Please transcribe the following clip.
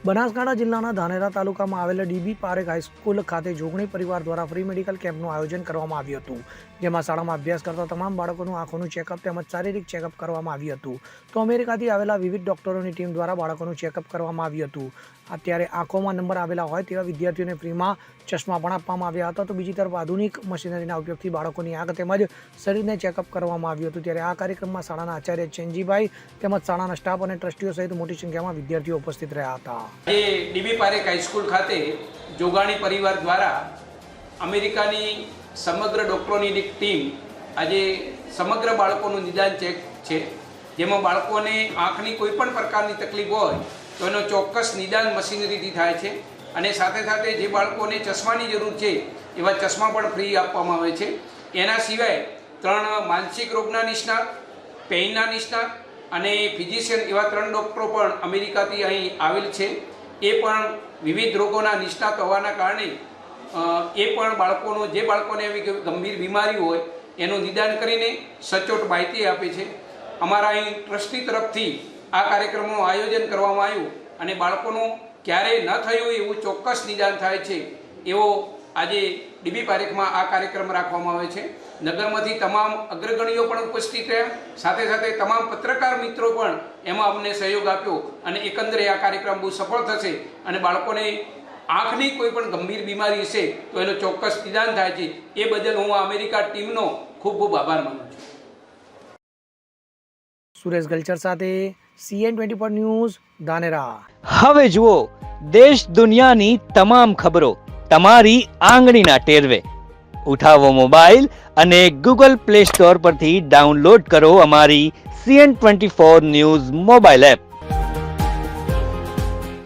બનાસકાંઠા જિલ્લાના ધાનેરા તાલુકામાં આવેલા ડીબી પારેખ હાઈસ્કૂલ ખાતે જોગણી પરિવાર દ્વારા ફ્રી મેડિકલ કેમ્પનું આયોજન કરવામાં આવ્યું હતું, જેમાં શાળામાં અભ્યાસ કરતા તમામ બાળકોનું આંખોનું ચેકઅપ તેમજ શારીરિક ચેકઅપ કરવામાં આવ્યું હતું. તો અમેરિકાથી આવેલા વિવિધ ડોક્ટરોની ટીમ દ્વારા બાળકોનું ચેકઅપ કરવામાં આવ્યું હતું. અત્યારે આંખોમાં નંબર આવેલા હોય તેવા વિદ્યાર્થીઓને ફ્રીમાં ચશ્મા પણ આપવામાં આવ્યા હતા. તો બીજી તરફ આધુનિક મશીનરીના ઉપયોગથી બાળકોની આંખ તેમજ શરીરને ચેકઅપ કરવામાં આવ્યું હતું. ત્યારે આ કાર્યક્રમમાં શાળાના આચાર્ય ચેનજીભાઈ તેમજ શાળાના સ્ટાફ અને ટ્રસ્ટીઓ સહિત મોટી સંખ્યામાં વિદ્યાર્થીઓ ઉપસ્થિત રહ્યા હતા. આજે ડીબી પારેખ હાઈસ્કૂલ ખાતે જોગાણી પરિવાર દ્વારા અમેરિકાની સમગ્ર ડૉક્ટરોની ટીમ આજે સમગ્ર બાળકોનું નિદાન ચેક છે, જેમાં બાળકોને આંખની કોઈ પણ પ્રકારની તકલીફ હોય તો એનો ચોક્કસ નિદાન મશીનરીથી થાય છે. અને સાથે સાથે જે બાળકોને ચશ્માની જરૂર છે એવા ચશ્મા પણ ફ્રી આપવામાં આવે છે. એના સિવાય 3 માનસિક રોગના નિષ્ણાત, પેઇનના નિષ્ણાત અને ફિઝિશિયન એવા 3 ડૉક્ટરો પણ અમેરિકાથી અહીં આવેલ છે. એ પણ વિવિધ રોગોના નિષ્ણાત હોવાના કારણે એ પણ જે બાળકોને એવી ગંભીર બીમારી હોય એનું નિદાન કરીને સચોટ માહિતી આપે છે. અમારા અહીં ટ્રસ્ટી તરફથી આ કાર્યક્રમનું આયોજન કરવામાં આવ્યું અને બાળકોનું ક્યારેય ન થયું એવું ચોક્કસ નિદાન થાય છે એવો આજે ડીબી પારેખમાં આ કાર્યક્રમ રાખવામાં આવે છે. નગરમાંથી તમામ અગ્રગણીઓ પણ ઉપસ્થિત રહ્યા, સાથે સાથે તમામ પત્રકાર મિત્રો પણ એમાં અમને સહયોગ આપ્યો અને એકંદરે આ કાર્યક્રમ બહુ સફળ થશે અને બાળકોને આંખની કોઈ પણ ગંભીર બીમારી હશે તો એનું ચોક્કસ નિદાન થાય છે. એ બદલ હું અમેરિકા ટીમનો ખૂબ ખૂબ આભાર માનું છું. સુરેશ ગલચર સાથે CN24 ન્યૂઝ ધાનેરા. હવે જુઓ દેશ દુનિયાની તમામ ખબરો તમારી આંગળીના ટેરવે. ઉઠાવો મોબાઈલ અને Google Play Store પરથી ડાઉનલોડ કરો અમારી CN24 ન્યૂઝ મોબાઈલ એપ.